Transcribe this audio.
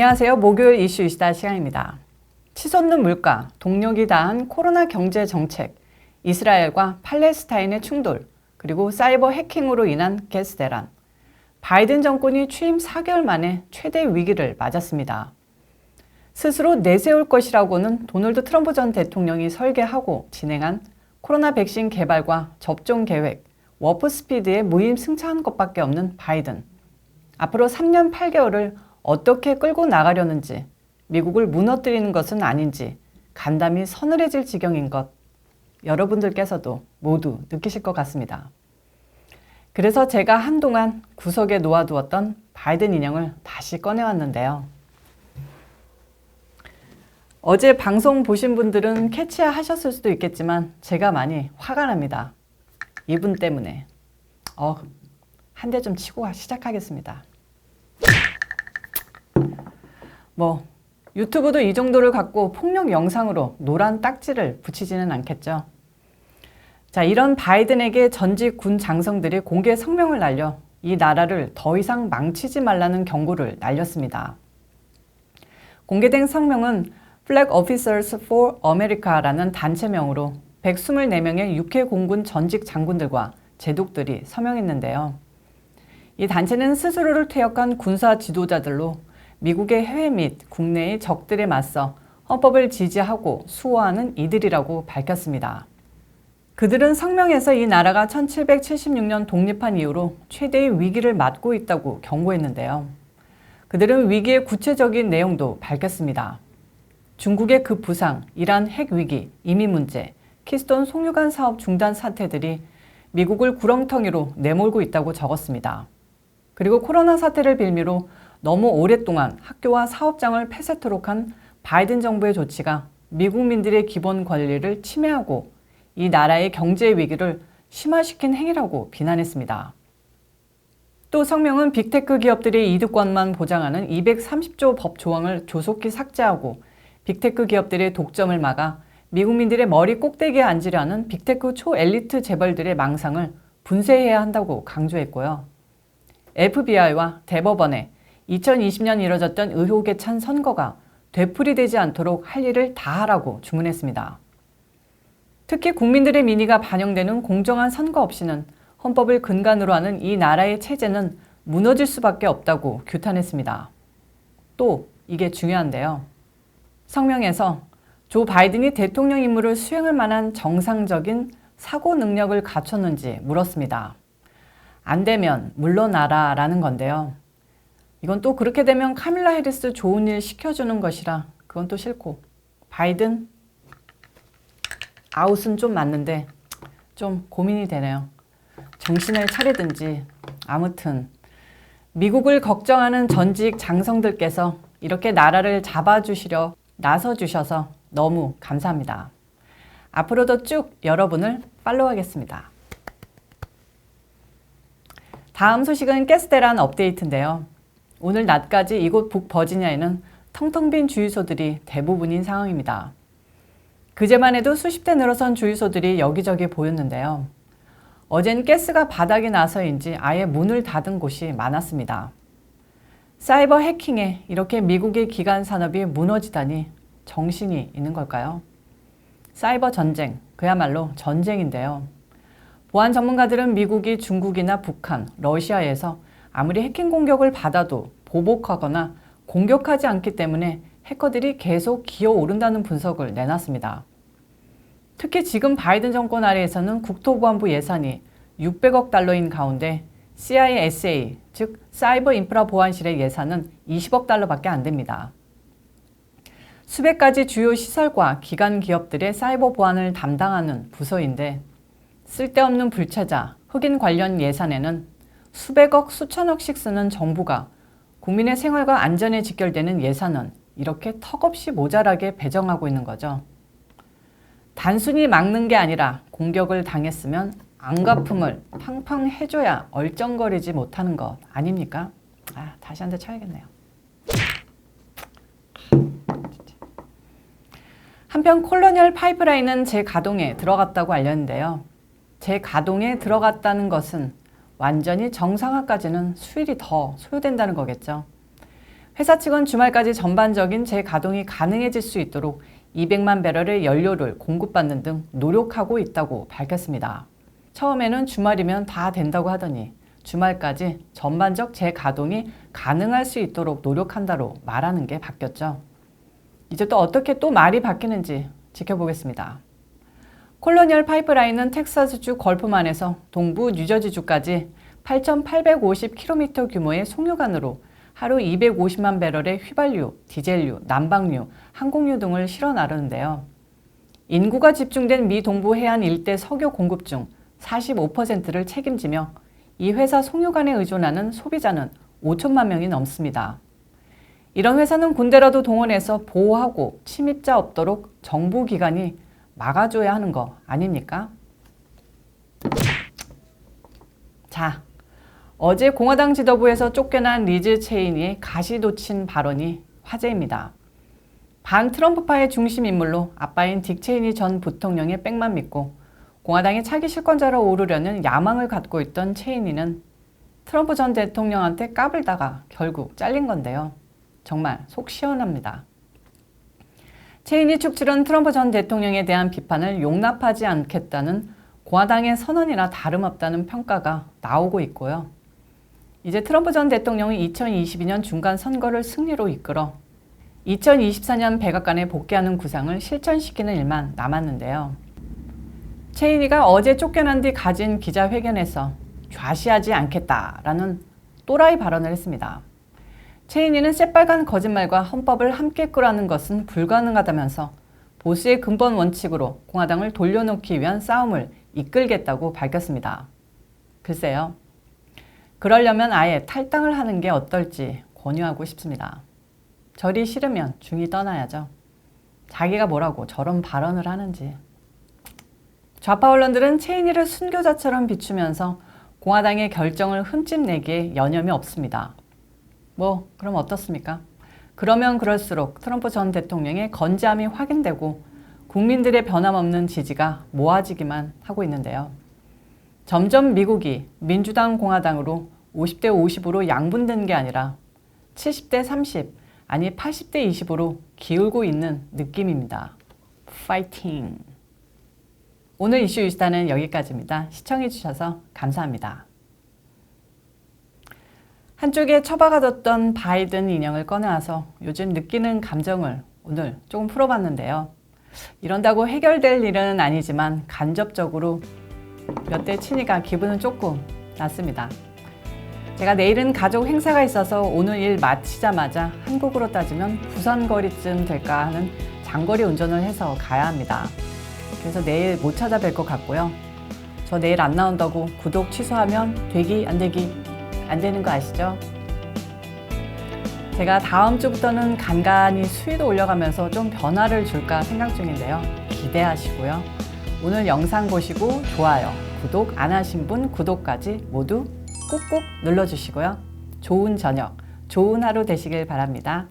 안녕하세요. 목요일 이슈 이시다 시간입니다. 치솟는 물가, 동력이 다한 코로나 경제 정책, 이스라엘과 팔레스타인의 충돌, 그리고 사이버 해킹으로 인한 가스 대란. 바이든 정권이 취임 4개월 만에 최대 위기를 맞았습니다. 스스로 내세울 것이라고는 도널드 트럼프 전 대통령이 설계하고 진행한 코로나 백신 개발과 접종 계획, 워프 스피드에 무임승차한 것밖에 없는 바이든. 앞으로 3년 8개월을 어떻게 끌고 나가려는지, 미국을 무너뜨리는 것은 아닌지 간담이 서늘해질 지경인 것 여러분들께서도 모두 느끼실 것 같습니다. 그래서 제가 한동안 구석에 놓아두었던 바이든 인형을 다시 꺼내왔는데요. 어제 방송 보신 분들은 캐치하셨을 수도 있겠지만 제가 많이 화가 납니다. 이분 때문에. 한 대 좀 치고 시작하겠습니다. 유튜브도 이 정도를 갖고 폭력 영상으로 노란 딱지를 붙이지는 않겠죠. 자, 이런 바이든에게 전직 군 장성들이 공개 성명을 날려 이 나라를 더 이상 망치지 말라는 경고를 날렸습니다. 공개된 성명은 Flag Officers for America라는 단체명으로 124명의 육해 공군 전직 장군들과 제독들이 서명했는데요. 이 단체는 스스로를 퇴역한 군사 지도자들로 미국의 해외 및 국내의 적들에 맞서 헌법을 지지하고 수호하는 이들이라고 밝혔습니다. 그들은 성명에서 이 나라가 1776년 독립한 이후로 최대의 위기를 맞고 있다고 경고했는데요. 그들은 위기의 구체적인 내용도 밝혔습니다. 중국의 급부상, 이란 핵 위기, 이민 문제, 키스톤 송유관 사업 중단 사태들이 미국을 구렁텅이로 내몰고 있다고 적었습니다. 그리고 코로나 사태를 빌미로 너무 오랫동안 학교와 사업장을 폐쇄토록 한 바이든 정부의 조치가 미국민들의 기본 권리를 침해하고 이 나라의 경제 위기를 심화시킨 행위라고 비난했습니다. 또 성명은 빅테크 기업들의 이득권만 보장하는 230조 법 조항을 조속히 삭제하고 빅테크 기업들의 독점을 막아 미국민들의 머리 꼭대기에 앉으려는 빅테크 초엘리트 재벌들의 망상을 분쇄해야 한다고 강조했고요. FBI와 대법원에 2020년 이뤄졌던 의혹에 찬 선거가 되풀이되지 않도록 할 일을 다하라고 주문했습니다. 특히 국민들의 민의가 반영되는 공정한 선거 없이는 헌법을 근간으로 하는 이 나라의 체제는 무너질 수밖에 없다고 규탄했습니다. 또 이게 중요한데요. 성명에서 조 바이든이 대통령 임무를 수행할 만한 정상적인 사고 능력을 갖췄는지 물었습니다. 안 되면 물러나라 라는 건데요. 이건 또 그렇게 되면 카밀라 해리스 좋은 일 시켜주는 것이라 그건 또 싫고 바이든 아웃은 좀 맞는데 좀 고민이 되네요. 정신을 차리든지 아무튼 미국을 걱정하는 전직 장성들께서 이렇게 나라를 잡아주시려 나서주셔서 너무 감사합니다. 앞으로도 쭉 여러분을 팔로우하겠습니다. 다음 소식은 가스 대란 업데이트인데요. 오늘 낮까지 이곳 북버지니아에는 텅텅 빈 주유소들이 대부분인 상황입니다. 그제만 해도 수십 대 늘어선 주유소들이 여기저기 보였는데요. 어젠 가스가 바닥이 나서인지 아예 문을 닫은 곳이 많았습니다. 사이버 해킹에 이렇게 미국의 기간 산업이 무너지다니 정신이 있는 걸까요? 사이버 전쟁, 그야말로 전쟁인데요. 보안 전문가들은 미국이 중국이나 북한, 러시아에서 아무리 해킹 공격을 받아도 보복하거나 공격하지 않기 때문에 해커들이 계속 기어오른다는 분석을 내놨습니다. 특히 지금 바이든 정권 아래에서는 국토보안부 예산이 600억 달러인 가운데 CISA, 즉 사이버 인프라 보안실의 예산은 20억 달러밖에 안 됩니다. 수백 가지 주요 시설과 기관 기업들의 사이버 보안을 담당하는 부서인데 쓸데없는 불체자, 흑인 관련 예산에는 수백억, 수천억씩 쓰는 정부가 국민의 생활과 안전에 직결되는 예산은 이렇게 턱없이 모자라게 배정하고 있는 거죠. 단순히 막는 게 아니라 공격을 당했으면 안갚음을 팡팡 해줘야 얼쩡거리지 못하는 것 아닙니까? 다시 한 대 쳐야겠네요. 한편 콜로니얼 파이프라인은 재가동에 들어갔다고 알렸는데요. 재가동에 들어갔다는 것은 완전히 정상화까지는 수일이 더 소요된다는 거겠죠. 회사 측은 주말까지 전반적인 재가동이 가능해질 수 있도록 200만 배럴의 연료를 공급받는 등 노력하고 있다고 밝혔습니다. 처음에는 주말이면 다 된다고 하더니 주말까지 전반적 재가동이 가능할 수 있도록 노력한다로 말하는 게 바뀌었죠. 이제 또 어떻게 또 말이 바뀌는지 지켜보겠습니다. 콜로니얼 파이프라인은 텍사스주 걸프만에서 동부 뉴저지주까지 8,850km 규모의 송유관으로 하루 250만 배럴의 휘발유, 디젤유, 난방유, 항공유 등을 실어 나르는데요. 인구가 집중된 미 동부 해안 일대 석유 공급 중 45%를 책임지며 이 회사 송유관에 의존하는 소비자는 5천만 명이 넘습니다. 이런 회사는 군대라도 동원해서 보호하고 침입자 없도록 정보기관이 막아줘야 하는 거 아닙니까? 자, 어제 공화당 지도부에서 쫓겨난 리즈 체이니의 가시돋친 발언이 화제입니다. 반 트럼프파의 중심 인물로 아빠인 딕 체이니 전 부통령의 백만 믿고 공화당의 차기 실권자로 오르려는 야망을 갖고 있던 체이니는 트럼프 전 대통령한테 까불다가 결국 잘린 건데요. 정말 속 시원합니다. 체이니 축출은 트럼프 전 대통령에 대한 비판을 용납하지 않겠다는 공화당의 선언이나 다름없다는 평가가 나오고 있고요. 이제 트럼프 전 대통령이 2022년 중간 선거를 승리로 이끌어 2024년 백악관에 복귀하는 구상을 실천시키는 일만 남았는데요. 체이니가 어제 쫓겨난 뒤 가진 기자회견에서 좌시하지 않겠다라는 또라이 발언을 했습니다. 체이니는 새빨간 거짓말과 헌법을 함께 끄라는 것은 불가능하다면서 보수의 근본 원칙으로 공화당을 돌려놓기 위한 싸움을 이끌겠다고 밝혔습니다. 글쎄요. 그러려면 아예 탈당을 하는 게 어떨지 권유하고 싶습니다. 절이 싫으면 중이 떠나야죠. 자기가 뭐라고 저런 발언을 하는지. 좌파 언론들은 체이니를 순교자처럼 비추면서 공화당의 결정을 흠집내기에 여념이 없습니다. 그럼 어떻습니까? 그러면 그럴수록 트럼프 전 대통령의 건재함이 확인되고 국민들의 변함없는 지지가 모아지기만 하고 있는데요. 점점 미국이 민주당 공화당으로 50대 50으로 양분된 게 아니라 70대 30, 아니 80대 20으로 기울고 있는 느낌입니다. 파이팅! 오늘 이슈 유스타는 여기까지입니다. 시청해주셔서 감사합니다. 한쪽에 처박아뒀던 바이든 인형을 꺼내와서 요즘 느끼는 감정을 오늘 조금 풀어봤는데요. 이런다고 해결될 일은 아니지만 간접적으로 몇 대 치니까 기분은 조금 났습니다. 제가 내일은 가족 행사가 있어서 오늘 일 마치자마자 한국으로 따지면 부산 거리쯤 될까 하는 장거리 운전을 해서 가야 합니다. 그래서 내일 못 찾아뵐 것 같고요. 저 내일 안 나온다고 구독 취소하면 되기 안 되기 안 되는 거 아시죠? 제가 다음 주부터는 간간히 수위도 올려가면서 좀 변화를 줄까 생각 중인데요. 기대하시고요. 오늘 영상 보시고 좋아요, 구독 안 하신 분 구독까지 모두 꾹꾹 눌러주시고요. 좋은 저녁, 좋은 하루 되시길 바랍니다.